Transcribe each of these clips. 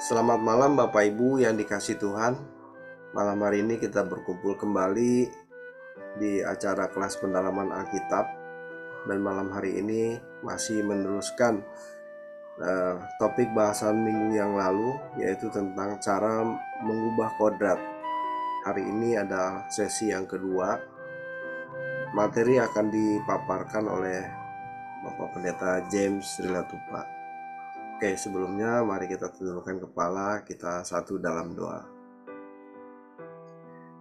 Selamat malam Bapak Ibu yang dikasihi Tuhan. Malam hari ini kita berkumpul kembali di acara kelas pendalaman Alkitab. Dan malam hari ini masih meneruskan topik bahasan minggu yang lalu, yaitu tentang cara mengubah kodrat. Hari ini ada sesi yang kedua. Materi akan dipaparkan oleh Bapak Pendeta James Rilatupa. Oke, sebelumnya mari kita tundukkan kepala, kita satu dalam doa.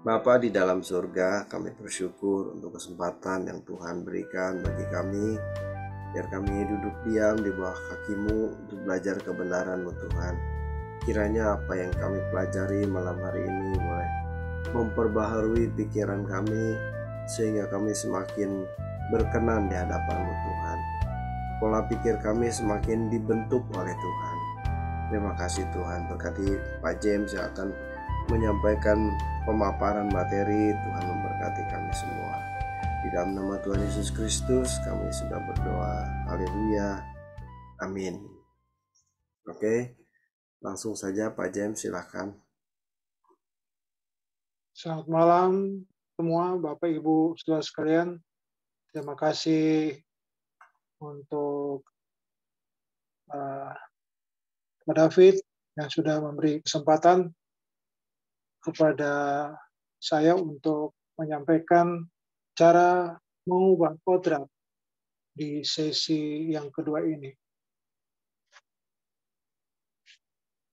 Bapa di dalam surga, kami bersyukur untuk kesempatan yang Tuhan berikan bagi kami, biar kami duduk diam di bawah kaki-Mu untuk belajar kebenaran-Mu Tuhan. Kiranya apa yang kami pelajari malam hari ini boleh memperbaharui pikiran kami, sehingga kami semakin berkenan di hadapan-Mu Tuhan. Pola pikir kami semakin dibentuk oleh Tuhan. Terima kasih Tuhan, berkati Pak James yang akan menyampaikan pemaparan materi. Tuhan memberkati kami semua. Di dalam nama Tuhan Yesus Kristus kami sudah berdoa. Haleluya. Amin. Oke, langsung saja Pak James, silahkan. Selamat malam semua Bapak Ibu saudara sekalian. Terima kasih untuk Pak David yang sudah memberi kesempatan kepada saya untuk menyampaikan cara mengubah kodrat di sesi yang kedua ini.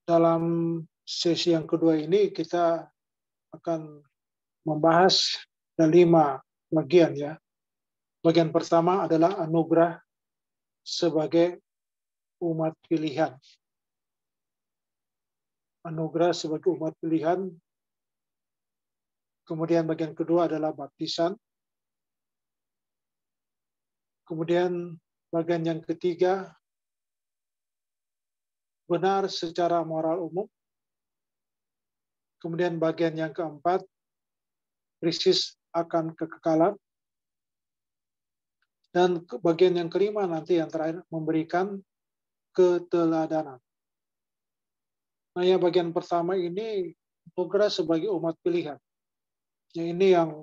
Dalam sesi yang kedua ini kita akan membahas ada 5 bagian ya. Bagian pertama adalah anugerah sebagai umat pilihan. Anugerah sebagai umat pilihan. Kemudian bagian kedua adalah baptisan. Kemudian bagian yang ketiga, benar secara moral umum. Kemudian bagian yang keempat, krisis akan kekekalan. Dan bagian yang kelima nanti yang terakhir, memberikan keteladanan. Nah, yang bagian pertama ini anugerah sebagai umat pilihan. Ya, ini yang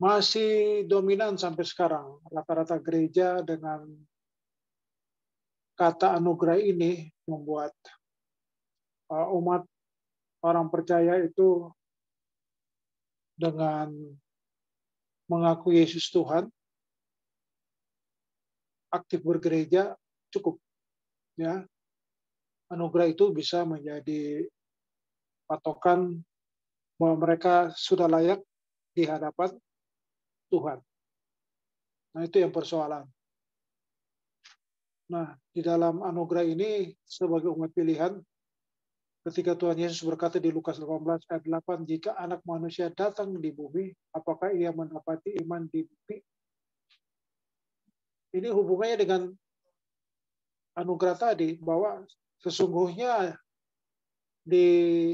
masih dominan sampai sekarang. Rata-rata gereja dengan kata anugerah ini membuat umat orang percaya itu dengan mengaku Yesus Tuhan, aktif bergereja, cukup. Ya, anugerah itu bisa menjadi patokan bahwa mereka sudah layak di hadapan Tuhan. Nah, itu yang persoalan. Nah, di dalam anugerah ini sebagai umat pilihan, ketika Tuhan Yesus berkata di Lukas 18 ayat 8, jika anak manusia datang di bumi, apakah ia mendapati iman di bumi? Ini hubungannya dengan anugerah tadi, bahwa sesungguhnya di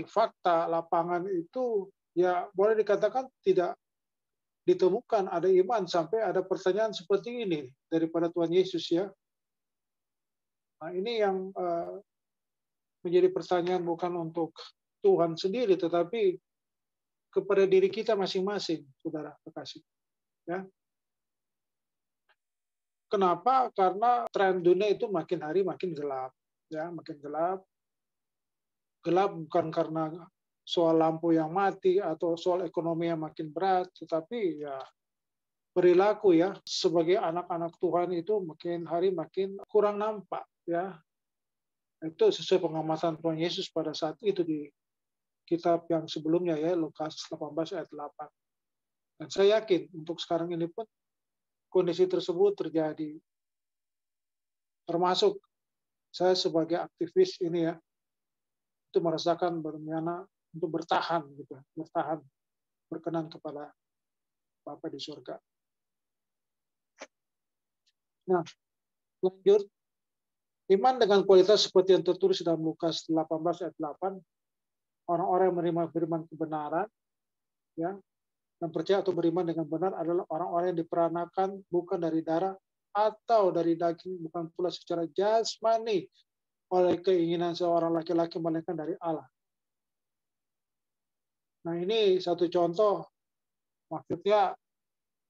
fakta lapangan itu ya boleh dikatakan tidak ditemukan ada iman sampai ada pertanyaan seperti ini daripada Tuhan Yesus ya. Nah, ini yang menjadi pertanyaan bukan untuk Tuhan sendiri, tetapi kepada diri kita masing-masing, saudara kekasih. Ya. Kenapa? Karena tren dunia itu makin hari makin gelap, ya, makin gelap. Gelap bukan karena soal lampu yang mati atau soal ekonomi yang makin berat, tetapi ya perilaku ya sebagai anak-anak Tuhan itu makin hari makin kurang nampak, ya. Itu sesuai pengamatan Tuhan Yesus pada saat itu di kitab yang sebelumnya ya, Lukas 18 ayat 8. Dan saya yakin untuk sekarang ini pun kondisi tersebut terjadi. Termasuk saya sebagai aktivis ini ya, itu merasakan bagaimana untuk bertahan gitu, bertahan berkenan kepada Bapa di surga. Nah, lanjut. Iman dengan kualitas seperti yang tertulis dalam Lukas 18 ayat 8, orang-orang yang menerima firman kebenaran, ya, dan percaya atau beriman dengan benar adalah orang-orang yang diperanakan bukan dari darah atau dari daging, bukan pula secara jasmani, oleh keinginan seorang laki-laki melainkan dari Allah. Nah, ini satu contoh, maksudnya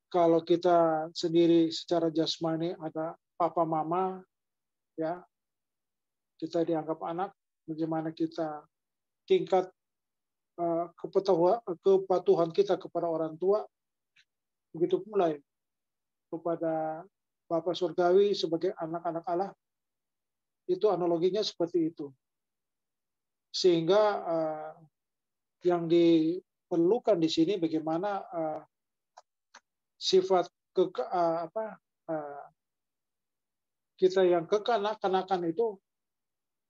kalau kita sendiri secara jasmani ada papa mama, ya, kita dianggap anak, bagaimana kita tingkat kepatuhan kita kepada orang tua, begitu pula ya, kepada Bapa Surgawi sebagai anak-anak Allah, itu analoginya seperti itu. Sehingga yang diperlukan di sini bagaimana sifat kita yang kekanak-kanakan itu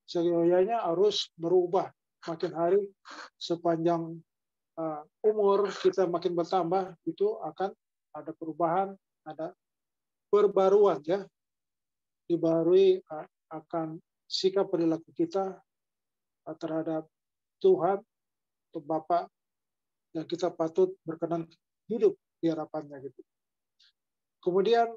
seyogyanya harus berubah makin hari sepanjang umur kita makin bertambah, itu akan ada perubahan, ada perbaruan, ya, dibarui akan sikap perilaku kita terhadap Tuhan atau Bapa yang kita patut berkenan hidup di hadapannya gitu. Kemudian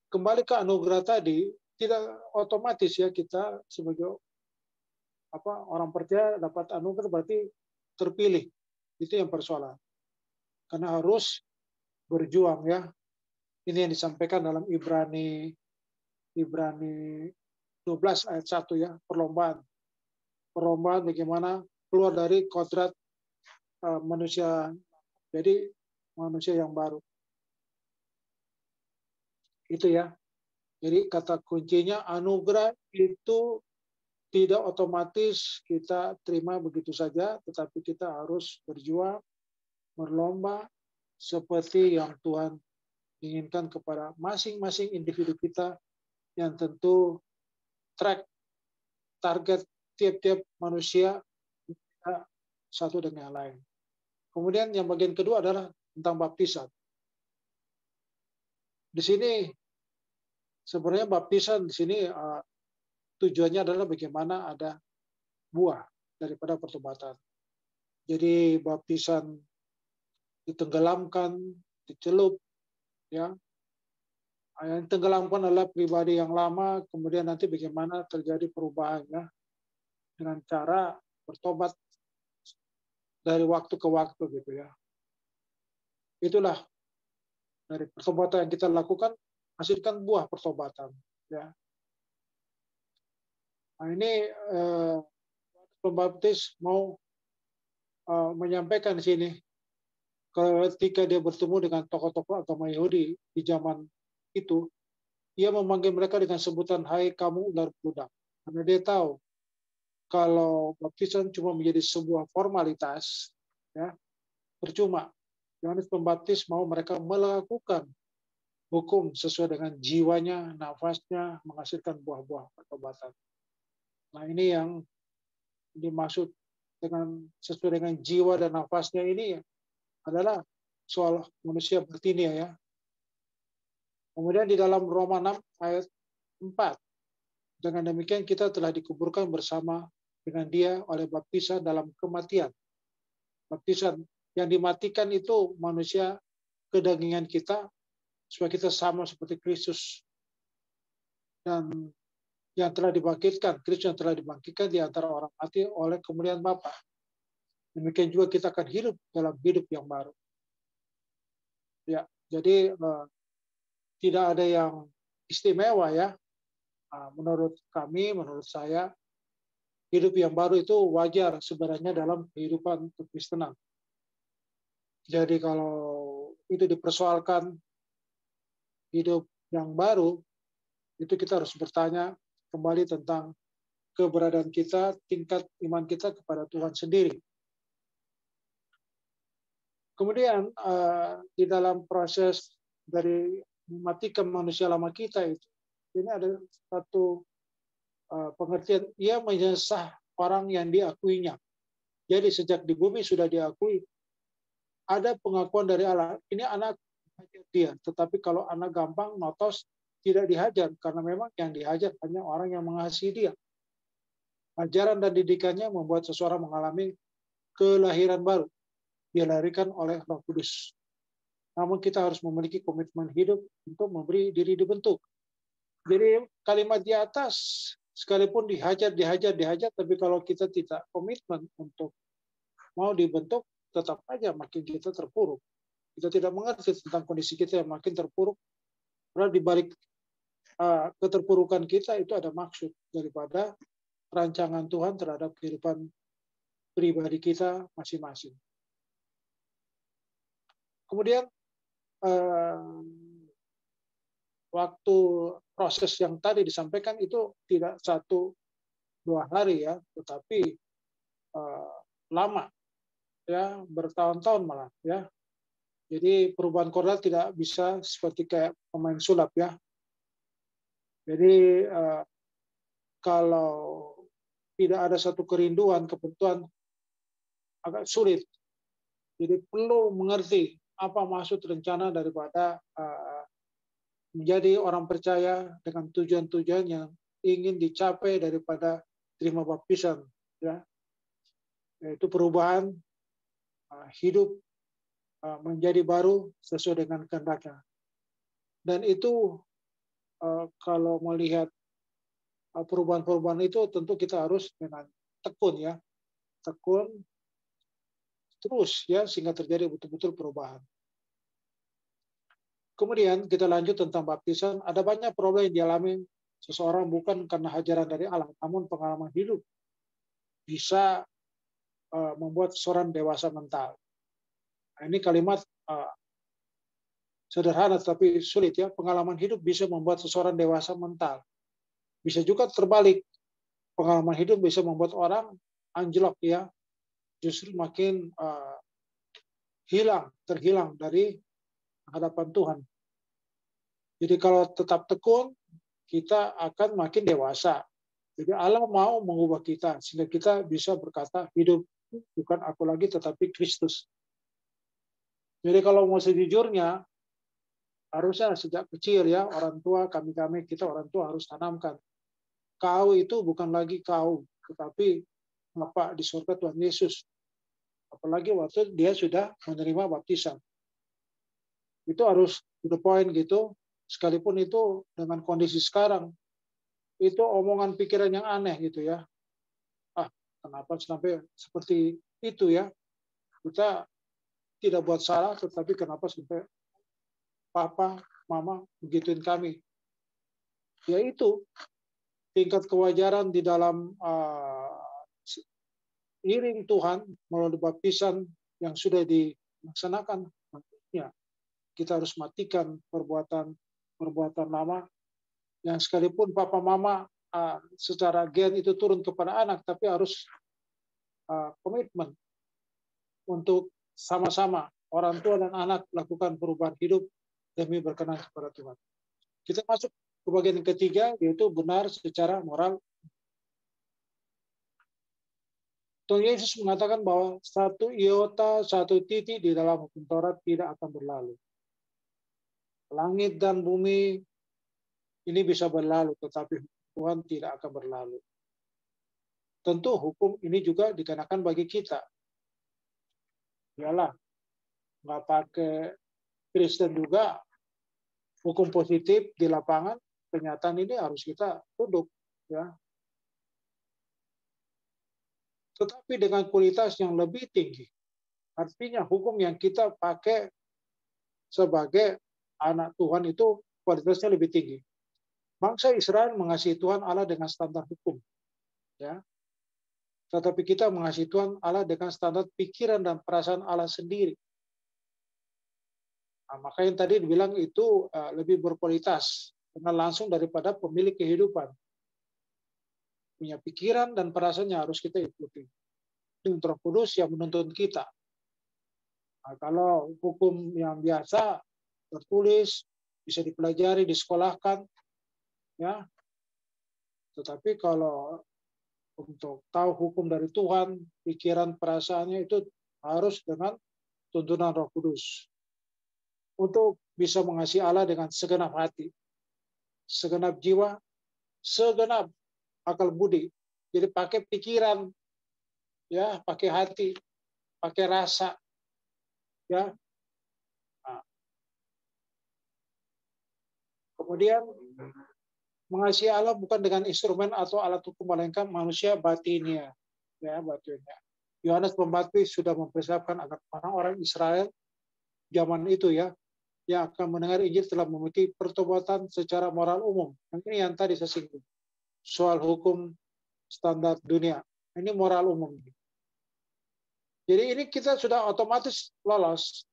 kembali ke anugerah tadi, tidak otomatis ya kita sebagai orang percaya dapat anugerah berarti terpilih. Itu yang persoalan. Karena harus berjuang, ya. Ini yang disampaikan dalam Ibrani 12 ayat 1, ya, perlombaan. Perlombaan bagaimana keluar dari kodrat manusia, jadi manusia yang baru. Itu ya. Jadi kata kuncinya anugerah itu tidak otomatis kita terima begitu saja, tetapi kita harus berjuang, berlomba seperti yang Tuhan inginkan kepada masing-masing individu kita, yang tentu target tiap-tiap manusia satu dengan yang lain. Kemudian yang bagian kedua adalah tentang baptisan. Di sini sebenarnya baptisan di sini tujuannya adalah bagaimana ada buah daripada pertobatan. Jadi baptisan ditenggelamkan, dicelup, ya. Yang tenggelamkan adalah pribadi yang lama, kemudian nanti bagaimana terjadi perubahannya dengan cara bertobat dari waktu ke waktu gitu ya. Itulah dari pertobatan yang kita lakukan hasilkan buah pertobatan, ya. Nah, ini pembaptis mau menyampaikan di sini ketika dia bertemu dengan tokoh-tokoh agama Yahudi di zaman itu, ia memanggil mereka dengan sebutan hai kamu ular beludak, karena dia tahu kalau baptisan cuma menjadi sebuah formalitas, ya, percuma. Yohanes Pembaptis mau mereka melakukan hukum sesuai dengan jiwanya, nafasnya, menghasilkan buah-buah pertobatan. Nah, ini yang dimaksud dengan sesuai dengan jiwa dan nafasnya ini adalah soal manusia bertinia, ya. Kemudian di dalam Roma 6 ayat 4, dengan demikian kita telah dikuburkan bersama dengan dia oleh baptisan dalam kematian. Baptisan yang dimatikan itu manusia kedagingan kita, supaya kita sama seperti Kristus. Dan yang telah dibangkitkan, Kristus yang telah dibangkitkan di antara orang mati oleh kemuliaan Bapa. Demikian juga kita akan hidup dalam hidup yang baru. Ya, jadi tidak ada yang istimewa, ya. Menurut kami, menurut saya, hidup yang baru itu wajar sebenarnya dalam kehidupan kekristenan. Jadi kalau itu dipersoalkan hidup yang baru, itu kita harus bertanya kembali tentang keberadaan kita, tingkat iman kita kepada Tuhan sendiri. Kemudian di dalam proses dari mematikan manusia lama kita itu, ini ada satu pengertian, ia menyesah orang yang diakuinya. Jadi sejak di bumi sudah diakui, ada pengakuan dari Allah, ini anak dia. Tetapi kalau anak gampang, notos, tidak dihajar, karena memang yang dihajar hanya orang yang mengasihi dia. Ajaran dan didikannya membuat seseorang mengalami kelahiran baru, dilahirkan oleh Roh Kudus. Namun kita harus memiliki komitmen hidup untuk memberi diri dibentuk. Jadi kalimat di atas sekalipun dihajar, tapi kalau kita tidak komitmen untuk mau dibentuk, tetap aja makin kita terpuruk. Kita tidak mengerti tentang kondisi kita yang makin terpuruk. Karena di balik keterpurukan kita itu ada maksud daripada rancangan Tuhan terhadap kehidupan pribadi kita masing-masing. Kemudian waktu proses yang tadi disampaikan itu tidak 1-2 hari ya, tetapi lama ya, bertahun-tahun malah ya. Jadi perubahan koordinat tidak bisa seperti kayak pemain sulap ya. Jadi kalau tidak ada satu kerinduan, kebutuhan, agak sulit. Jadi perlu mengerti apa maksud rencana daripada menjadi orang percaya dengan tujuan-tujuan yang ingin dicapai daripada terima baptisan, ya, yaitu perubahan hidup menjadi baru sesuai dengan kehendaknya. Dan itu kalau melihat perubahan-perubahan itu tentu kita harus dengan tekun ya, tekun terus ya, sehingga terjadi betul-betul perubahan. Kemudian kita lanjut tentang baptisan. Ada banyak problem yang dialami seseorang bukan karena ajaran dari Allah, namun pengalaman hidup bisa membuat seseorang dewasa mental. Nah, ini kalimat sederhana tapi sulit ya. Pengalaman hidup bisa membuat seseorang dewasa mental. Bisa juga terbalik. Pengalaman hidup bisa membuat orang anjlok ya, justru makin terhilang dari hadapan Tuhan. Jadi kalau tetap tekun, kita akan makin dewasa. Jadi Allah mau mengubah kita sehingga kita bisa berkata hidup bukan aku lagi tetapi Kristus. Jadi kalau mau sejujurnya, harusnya sejak kecil ya, orang tua kita orang tua harus tanamkan. Kau itu bukan lagi kau, tetapi Bapa di surga Tuhan Yesus. Apalagi waktu dia sudah menerima baptisan. Itu harus to the point gitu, sekalipun itu dengan kondisi sekarang, itu omongan pikiran yang aneh gitu ya. Kenapa sampai seperti itu ya? Kita tidak buat salah, tetapi kenapa sampai papa, mama begituin kami? Yaitu tingkat kewajaran di dalam iring Tuhan melalui baptisan yang sudah dilaksanakan. Ya, kita harus matikan perbuatan lama yang sekalipun papa mama secara gen itu turun kepada anak, tapi harus komitmen untuk sama-sama orang tua dan anak lakukan perubahan hidup demi berkenan kepada Tuhan. Kita masuk ke bagian yang ketiga, yaitu benar secara moral. Tuhan Yesus mengatakan bahwa satu iota, satu titik di dalam hukum Taurat tidak akan berlalu. Langit dan bumi ini bisa berlalu, tetapi Tuhan tidak akan berlalu. Tentu hukum ini juga dikenakan bagi kita. Yalah, nggak pakai Kristen juga, hukum positif di lapangan, kenyataan ini harus kita tunduk. Ya. Tetapi dengan kualitas yang lebih tinggi. Artinya hukum yang kita pakai sebagai anak Tuhan itu kualitasnya lebih tinggi. Bangsa Israel mengasihi Tuhan Allah dengan standar hukum. Ya. Tetapi kita mengasihi Tuhan Allah dengan standar pikiran dan perasaan Allah sendiri. Nah, maka yang tadi dibilang itu lebih berkualitas karena langsung daripada pemilik kehidupan. Punya pikiran dan perasaannya harus kita ikuti. Itu Roh Kudus yang menuntun kita. Nah, kalau hukum yang biasa tertulis bisa dipelajari, disekolahkan, ya. Tetapi kalau untuk tahu hukum dari Tuhan, pikiran perasaannya itu harus dengan tuntunan Roh Kudus. Untuk bisa mengasihi Allah dengan segenap hati, segenap jiwa, segenap akal budi. Jadi pakai pikiran, ya, pakai hati, pakai rasa, ya. Nah. Kemudian Mengasihi Allah bukan dengan instrumen atau alat hukum, melainkan manusia batinnya, ya batinnya. Yohanes Pembaptis sudah mempersiapkan agar orang-orang Israel zaman itu ya, yang akan mendengar Injil telah memiliki pertobatan secara moral umum. Ini yang tadi saya singgung, soal hukum standar dunia. Ini moral umum. Jadi ini kita sudah otomatis lolos,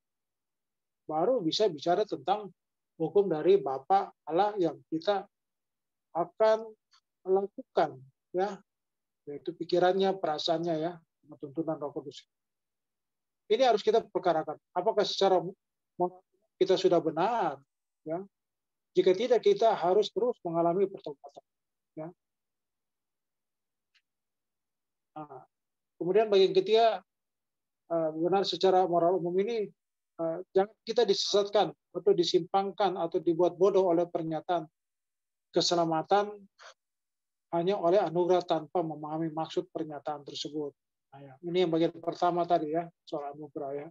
baru bisa bicara tentang hukum dari Bapa Allah yang kita akan lakukan, ya, yaitu pikirannya, perasaannya, ya, tuntunan Roh Kudus. Ini harus kita perkarakan. Apakah secara kita sudah benar? Ya, jika tidak, kita harus terus mengalami pertobatan. Ya. Nah, kemudian bagian ketiga, benar secara moral umum ini, jangan kita disesatkan atau disimpangkan atau dibuat bodoh oleh pernyataan keselamatan hanya oleh anugerah tanpa memahami maksud pernyataan tersebut. Nah, ya. Ini yang bagian pertama tadi ya, soal anugerah ya.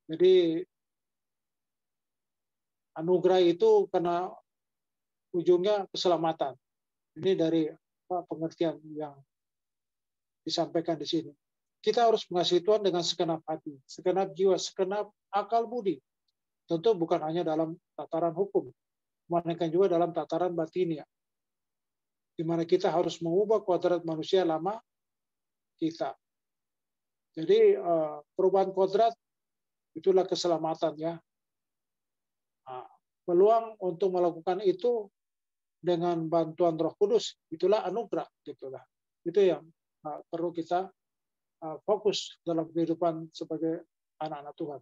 Jadi anugerah itu karena ujungnya keselamatan. Ini dari pengertian yang disampaikan di sini. Kita harus mengasihi Tuhan dengan segenap hati, segenap jiwa, segenap akal budi. Tentu bukan hanya dalam tataran hukum, melainkan juga dalam tataran batinia, di mana kita harus mengubah kodrat manusia lama kita. Jadi perubahan kodrat itulah keselamatan ya. Nah, peluang untuk melakukan itu dengan bantuan Roh Kudus itulah anugerah, gitulah. Itu yang perlu kita fokus dalam kehidupan sebagai anak-anak Tuhan.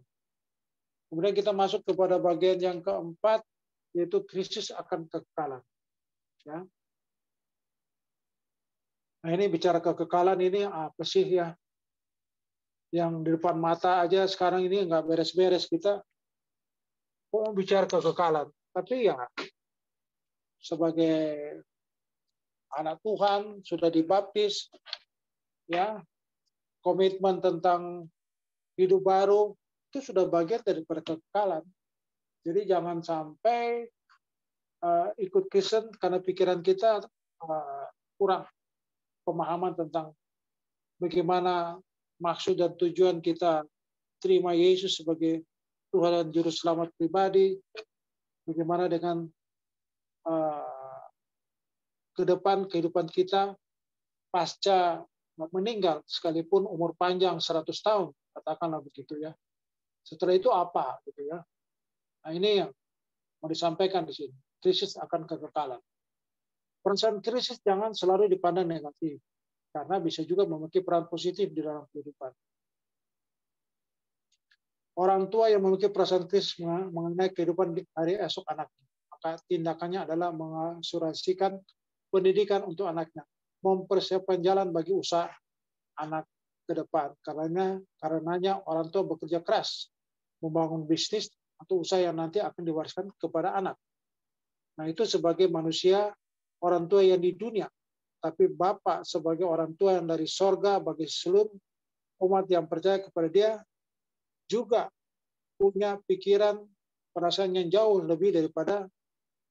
Kemudian kita masuk kepada bagian yang keempat, yaitu krisis akan kekekalan. Ya. Nah ini bicara kekekalan ini apa sih ya? Yang di depan mata aja sekarang ini nggak beres-beres, kita kok bicara kekekalan. Tapi ya sebagai anak Tuhan sudah dibaptis, ya komitmen tentang hidup baru itu sudah bagian dari kekekalan. Jadi jangan sampai ikut Kristen karena pikiran kita kurang pemahaman tentang bagaimana maksud dan tujuan kita terima Yesus sebagai Tuhan dan Juru Selamat pribadi, bagaimana dengan ke depan kehidupan kita pasca meninggal, sekalipun umur panjang 100 tahun, katakanlah begitu ya. Setelah itu apa gitu ya. Nah ini yang mau disampaikan di sini. Krisis akan kekekalan. Perasaan krisis jangan selalu dipandang negatif, karena bisa juga memiliki peran positif di dalam kehidupan. Orang tua yang memiliki perasaan krisis mengenai kehidupan di hari esok anaknya, maka tindakannya adalah mengasuransikan pendidikan untuk anaknya, mempersiapkan jalan bagi usaha anak ke depan. Karenanya orang tua bekerja keras membangun bisnis atau usaha yang nanti akan diwariskan kepada anak. Nah itu sebagai manusia, orang tua yang di dunia. Tapi Bapa sebagai orang tua yang dari sorga bagi seluruh umat yang percaya kepada Dia juga punya pikiran, perasaan yang jauh lebih daripada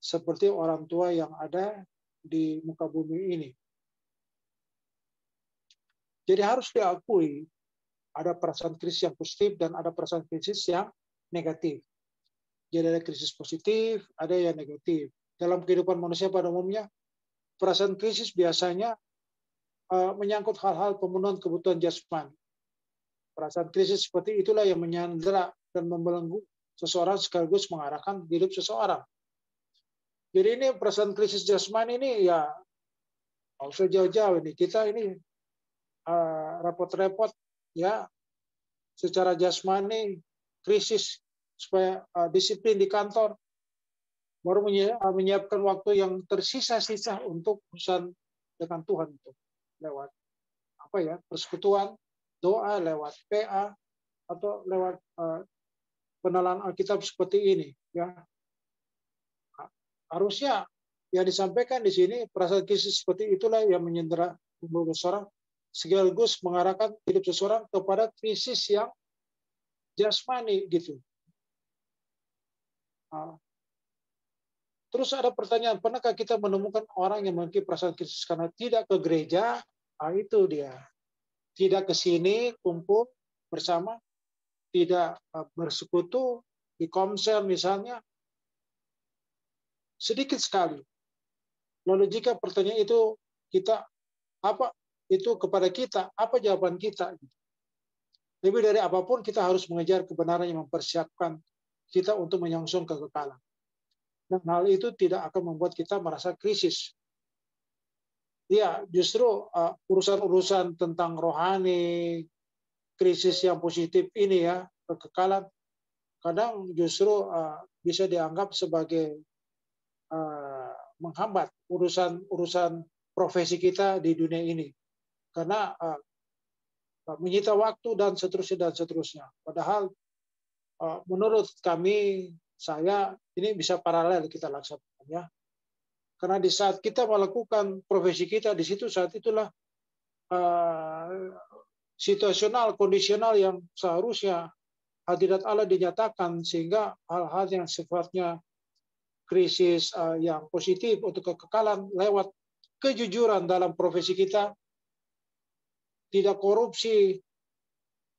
seperti orang tua yang ada di muka bumi ini. Jadi harus diakui ada perasaan krisis yang positif dan ada perasaan krisis yang negatif. Jadi ada krisis positif, ada yang negatif. Dalam kehidupan manusia pada umumnya, perasaan krisis biasanya menyangkut hal-hal pemenuhan kebutuhan jasmani. Perasaan krisis seperti itulah yang menyandera dan membelenggu seseorang sekaligus mengarahkan hidup seseorang. Jadi ini perasaan krisis jasmani ini ya nggak usah jauh-jauh ini. Kita ini repot-repot ya secara jasmani, krisis supaya disiplin di kantor, baru menyiapkan waktu yang tersisa-sisa untuk urusan dengan Tuhan itu lewat apa ya, persekutuan, doa, lewat PA atau lewat penelan Alkitab seperti ini ya. Harusnya yang disampaikan di sini perasaan krisis seperti itulah yang menyandera seseorang sekaligus mengarahkan hidup seseorang kepada krisis yang jasmani gitu. Terus ada pertanyaan, pernahkah kita menemukan orang yang memiliki perasaan krisis karena tidak ke gereja? Ah, itu dia. Tidak ke sini kumpul bersama, tidak bersekutu di konser misalnya, sedikit sekali. Lalu jika pertanyaan itu kita apa itu kepada kita, apa jawaban kita? Lebih dari apapun kita harus mengejar kebenaran yang mempersiapkan kita untuk menyongsong kekekalan. Dan hal itu tidak akan membuat kita merasa krisis. Ya, justru urusan-urusan tentang rohani, krisis yang positif ini ya, kekekalan, kadang justru bisa dianggap sebagai menghambat urusan profesi kita di dunia ini. Karena menyita waktu dan seterusnya. Padahal menurut kami, saya, ini bisa paralel kita laksanakan ya. Karena di saat kita melakukan profesi kita, di situ saat itulah situasional, kondisional yang seharusnya hadirat Allah dinyatakan, sehingga hal-hal yang sifatnya krisis yang positif untuk kekekalan lewat kejujuran dalam profesi kita, tidak korupsi,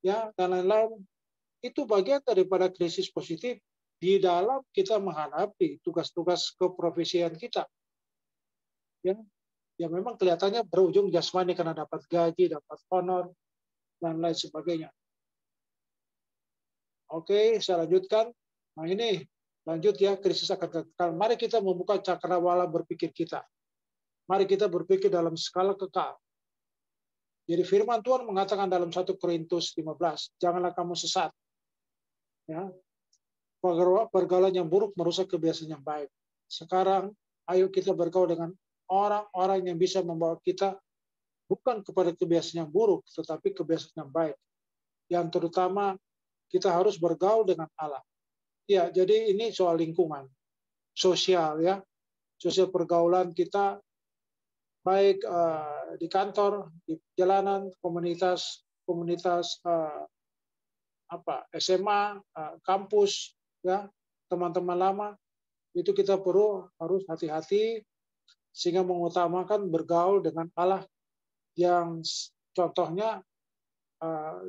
ya dan lain-lain, itu bagian daripada krisis positif di dalam kita menghadapi tugas-tugas keprofesian kita. Ya memang kelihatannya berujung jasmani karena dapat gaji, dapat honor, dan lain sebagainya. Oke, saya lanjutkan. Nah ini, lanjut ya, krisis akan kekal. Mari kita membuka cakrawala berpikir kita. Mari kita berpikir dalam skala kekal. Jadi firman Tuhan mengatakan dalam 1 Korintus 15, janganlah kamu sesat. Ya, pergaulan yang buruk merusak kebiasaan yang baik. Sekarang, ayo kita bergaul dengan orang-orang yang bisa membawa kita bukan kepada kebiasaan yang buruk, tetapi kebiasaan yang baik. Yang terutama, kita harus bergaul dengan Allah. Ya, jadi ini soal lingkungan, sosial ya, sosial pergaulan kita, baik di kantor, di jalanan, komunitas SMA, kampus, ya, teman-teman lama, itu kita harus hati-hati sehingga mengutamakan bergaul dengan Allah yang contohnya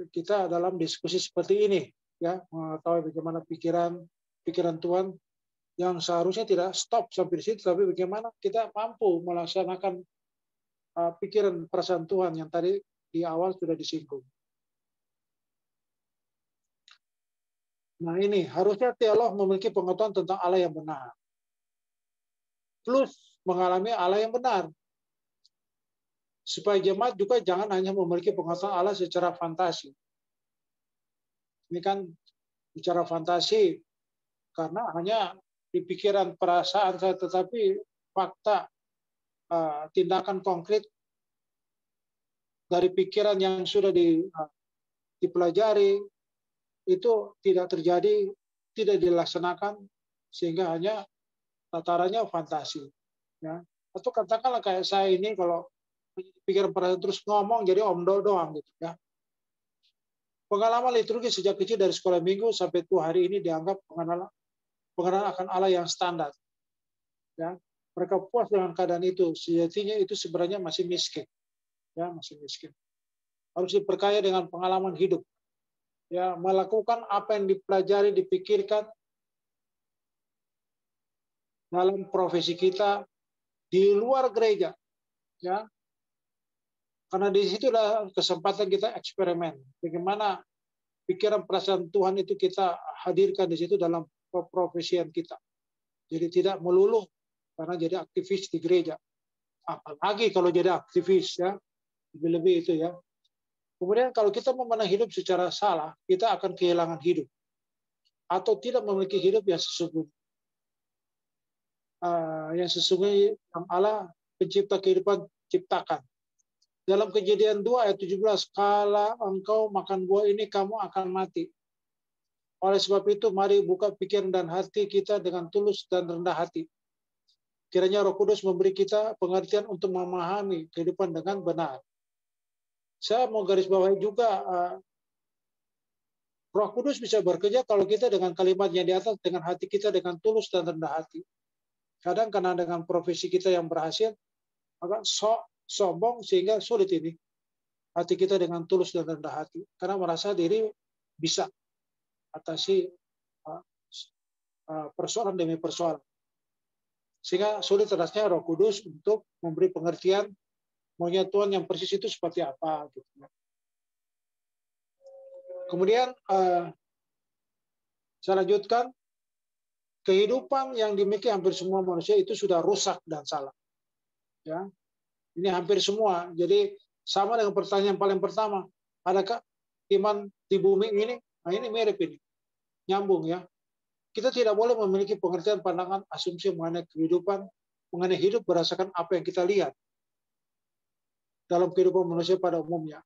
kita dalam diskusi seperti ini, ya, mengetahui bagaimana pikiran Tuhan yang seharusnya tidak stop sampai di situ, tapi bagaimana kita mampu melaksanakan pikiran perasaan Tuhan yang tadi di awal sudah disinggung. Nah ini, harusnya teolog memiliki pengetahuan tentang Allah yang benar. Plus mengalami Allah yang benar. Supaya jemaat juga jangan hanya memiliki pengetahuan Allah secara fantasi. Ini kan bicara fantasi, karena hanya di pikiran perasaan saya, tetapi fakta, tindakan konkret dari pikiran yang sudah dipelajari, itu tidak terjadi, tidak dilaksanakan, sehingga hanya tatarannya fantasi. Ya. Atau katakanlah kayak saya ini, kalau pikiran perasaan terus ngomong, jadi omdo doang gitu ya. Pengalaman liturgi sejak kecil dari sekolah minggu sampai tua hari ini dianggap pengenalan akan Allah yang standar. Ya. Mereka puas dengan keadaan itu, sejatinya itu sebenarnya masih miskin. Ya, masih miskin. Harus diperkaya dengan pengalaman hidup. Ya, melakukan apa yang dipelajari, dipikirkan dalam profesi kita di luar gereja, ya, karena di situlah kesempatan kita eksperimen. Bagaimana pikiran perasaan Tuhan itu kita hadirkan di situ dalam profesian kita. Jadi tidak melulu karena jadi aktivis di gereja. Apalagi kalau jadi aktivis, ya, lebih-lebih itu ya. Kemudian kalau kita memandang hidup secara salah, kita akan kehilangan hidup atau tidak memiliki hidup yang sesungguhnya. Yang sesungguhnya yang Allah pencipta kehidupan ciptakan. Dalam Kejadian 2 ayat 17, kala engkau makan buah ini kamu akan mati. Oleh sebab itu mari buka pikiran dan hati kita dengan tulus dan rendah hati. Kiranya Roh Kudus memberi kita pengertian untuk memahami kehidupan dengan benar. Saya mau garis bawahi juga, Roh Kudus bisa bekerja kalau kita dengan kalimat yang di atas, dengan hati kita dengan tulus dan rendah hati. Kadang karena dengan profesi kita yang berhasil, agak sombong sehingga sulit ini hati kita dengan tulus dan rendah hati. Karena merasa diri bisa atasi persoalan demi persoalan. Sehingga sulit terasnya Roh Kudus untuk memberi pengertian maunya Tuhan yang persis itu seperti apa. Gitu. Kemudian saya lanjutkan, kehidupan yang dimiliki hampir semua manusia itu sudah rusak dan salah. Ya, ini hampir semua. Jadi sama dengan pertanyaan paling pertama, adakah iman di bumi ini? Nah ini mirip ini, nyambung ya. Kita tidak boleh memiliki pengertian pandangan asumsi mengenai kehidupan, mengenai hidup berdasarkan apa yang kita lihat dalam kehidupan manusia pada umumnya.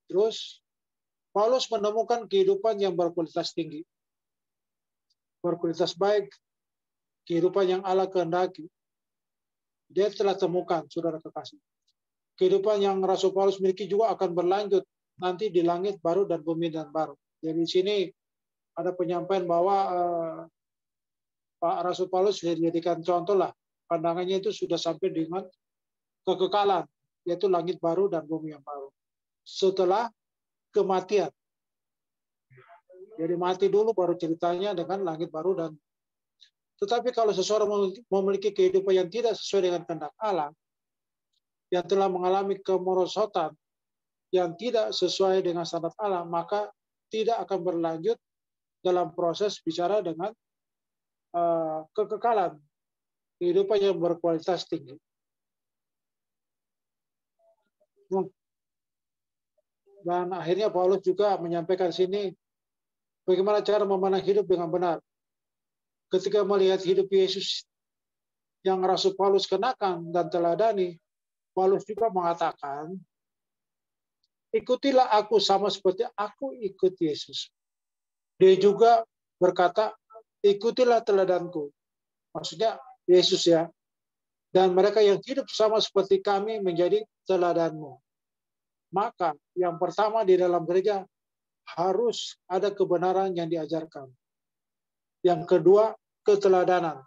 Terus Paulus menemukan kehidupan yang berkualitas tinggi, berkualitas baik, kehidupan yang Allah kehendaki. Dia telah temukan, saudara kekasih. Kehidupan yang Rasul Paulus miliki juga akan berlanjut nanti di langit baru dan bumi dan baru. Jadi di sini ada penyampaian bahwa Pak Rasul Paulus dijadikan contoh lah, pandangannya itu sudah sampai dengan kekekalan, yaitu langit baru dan bumi yang baru. Setelah kematian. Jadi mati dulu baru ceritanya dengan langit baru dan tetapi kalau seseorang memiliki kehidupan yang tidak sesuai dengan kehendak Allah, yang telah mengalami kemerosotan yang tidak sesuai dengan standar Allah, maka tidak akan berlanjut dalam proses bicara dengan kekekalan, kehidupan yang berkualitas tinggi. Dan akhirnya Paulus juga menyampaikan sini bagaimana cara memandang hidup dengan benar. Ketika melihat hidup Yesus yang Rasul Paulus kenakan dan teladani, Paulus juga mengatakan, ikutilah aku sama seperti aku ikut Yesus. Dia juga berkata, ikutilah teladanku. Maksudnya Yesus ya. Dan mereka yang hidup sama seperti kami menjadi teladanmu. Maka yang pertama di dalam gereja harus ada kebenaran yang diajarkan. Yang kedua, keteladanan.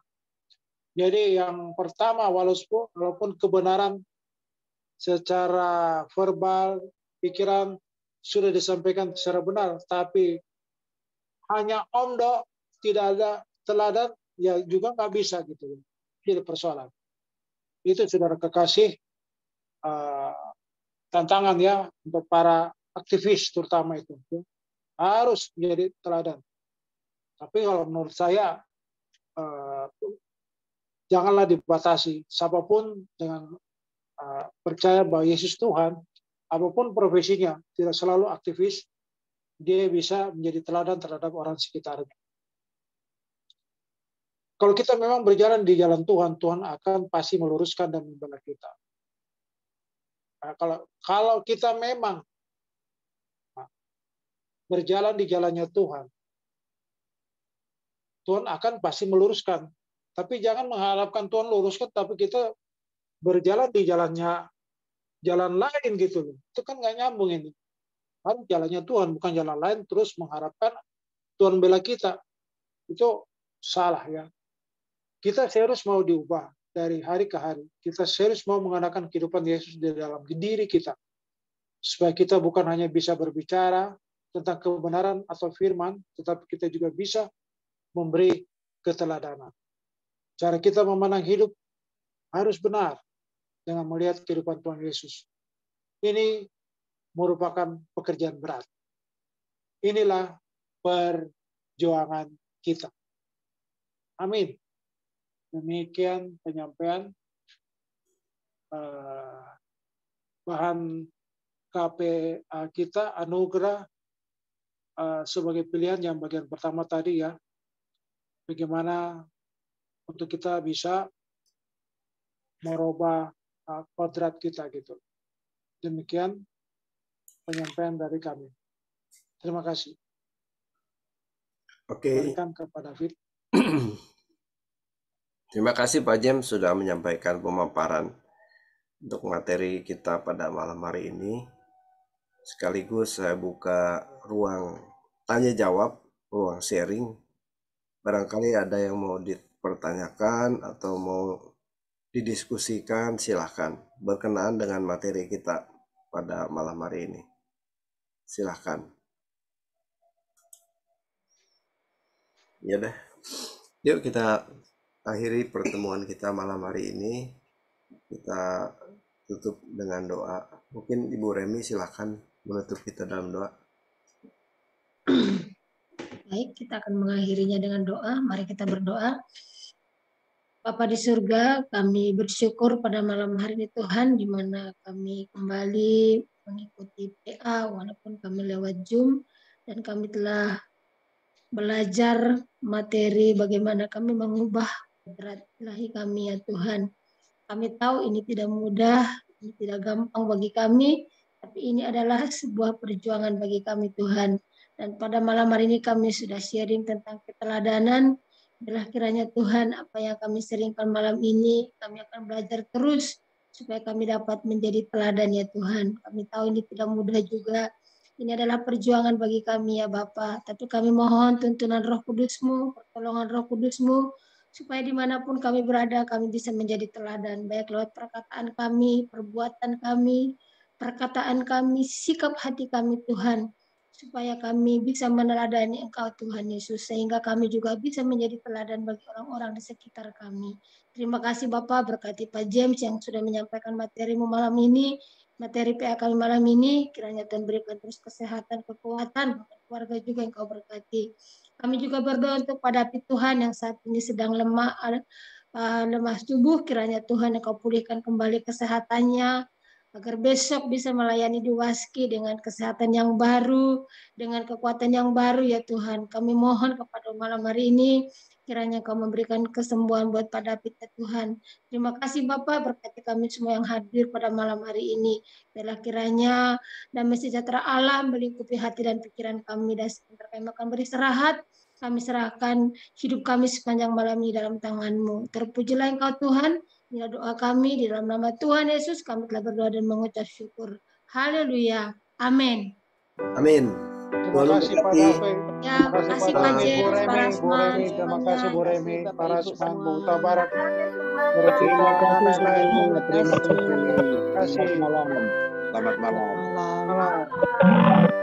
Jadi yang pertama, walaupun kebenaran secara verbal, pikiran sudah disampaikan secara benar, tapi hanya omdo, tidak ada teladan, ya juga nggak bisa gitu. Jadi persoalan. Itu saudara kekasih, tantangan ya untuk para aktivis terutama itu. Harus menjadi teladan. Tapi kalau menurut saya, janganlah dibatasi. Siapapun dengan percaya bahwa Yesus Tuhan, apapun profesinya, tidak selalu aktivis, dia bisa menjadi teladan terhadap orang sekitarnya. Kalau kita memang berjalan di jalan Tuhan, Tuhan akan pasti meluruskan dan membela kita. Nah, kalau kita memang berjalan di jalannya Tuhan, Tuhan akan pasti meluruskan. Tapi jangan mengharapkan Tuhan luruskan, tapi kita berjalan di jalan lain gitu. Itu kan nggak nyambung ini. Kan jalannya Tuhan, bukan jalan lain, terus mengharapkan Tuhan bela kita. Itu salah ya. Kita serius mau diubah dari hari ke hari. Kita serius mau menggunakan kehidupan Yesus di dalam diri kita. Supaya kita bukan hanya bisa berbicara tentang kebenaran atau firman, tetapi kita juga bisa memberi keteladanan. Cara kita memandang hidup harus benar dengan melihat kehidupan Tuhan Yesus. Ini merupakan pekerjaan berat. Inilah perjuangan kita. Amin. Demikian penyampaian bahan KPA kita, anugerah sebagai pilihan yang bagian pertama tadi ya. Bagaimana untuk kita bisa merubah kodrat kita gitu. Demikian penyampaian dari kami. Terima kasih. Oke. Berikan kepada David. Terima kasih Pak James sudah menyampaikan pemaparan untuk materi kita pada malam hari ini. Sekaligus saya buka ruang tanya jawab, ruang sharing. Barangkali ada yang mau dipertanyakan atau mau didiskusikan, silahkan berkenaan dengan materi kita pada malam hari ini. Silahkan. Ya deh, yuk kita akhiri pertemuan kita malam hari ini. Kita tutup dengan doa. Mungkin Ibu Remi silahkan menutup kita dalam doa. Baik, kita akan mengakhirinya dengan doa. Mari kita berdoa. Bapa di surga, kami bersyukur pada malam hari ini Tuhan, di mana kami kembali mengikuti PA walaupun kami lewat Zoom, dan kami telah belajar materi bagaimana kami mengubah kodrat ilahi kami ya Tuhan. Kami tahu ini tidak mudah, ini tidak gampang bagi kami, tapi ini adalah sebuah perjuangan bagi kami Tuhan. Dan pada malam hari ini kami sudah sharing tentang keteladanan. Biarlah kiranya Tuhan, apa yang kami sharingkan malam ini, kami akan belajar terus supaya kami dapat menjadi teladan ya Tuhan. Kami tahu ini tidak mudah juga. Ini adalah perjuangan bagi kami ya Bapa. Tapi kami mohon tuntunan Roh Kudus-Mu, pertolongan Roh Kudus-Mu, supaya dimanapun kami berada, kami bisa menjadi teladan, baik lewat perkataan kami, perbuatan kami, perkataan kami, sikap hati kami Tuhan, supaya kami bisa meneladani Engkau Tuhan Yesus, sehingga kami juga bisa menjadi teladan bagi orang-orang di sekitar kami. Terima kasih Bapak, berkati Pak James yang sudah menyampaikan materimu malam ini, materi PA kami malam ini, kiranya Tuhan berikan terus kesehatan, kekuatan, keluarga juga Engkau berkati. Kami juga berdoa untuk Pak David Tuhan yang saat ini sedang lemah tubuh, kiranya Tuhan Engkau pulihkan kembali kesehatannya, agar besok bisa melayani di Waski dengan kesehatan yang baru, dengan kekuatan yang baru ya Tuhan. Kami mohon kepada malam hari ini, kiranya Engkau memberikan kesembuhan buat Pak David ya Tuhan. Terima kasih Bapak, berkati kami semua yang hadir pada malam hari ini. Biarlah kiranya damai sejahtera Allah melingkupi hati dan pikiran kami, dan sebentar kami akan beristirahat. Kami serahkan hidup kami sepanjang malam ini dalam tangan-Mu. Terpujilah Engkau Tuhan. Inilah doa kami di dalam nama Tuhan Yesus. Kami telah berdoa dan mengucap syukur. Haleluya. Amin. Amin. Terima kasih Pak David. Ya, Terima kasih Pak Pak James, Bu Remi, para Bu Remi, terima kasih Bu Remi, para semuanya, Bu Uta Barat, Terima kasih semua. Terima kasih. Terima kasih. Selamat malam. Selamat malam. Malam.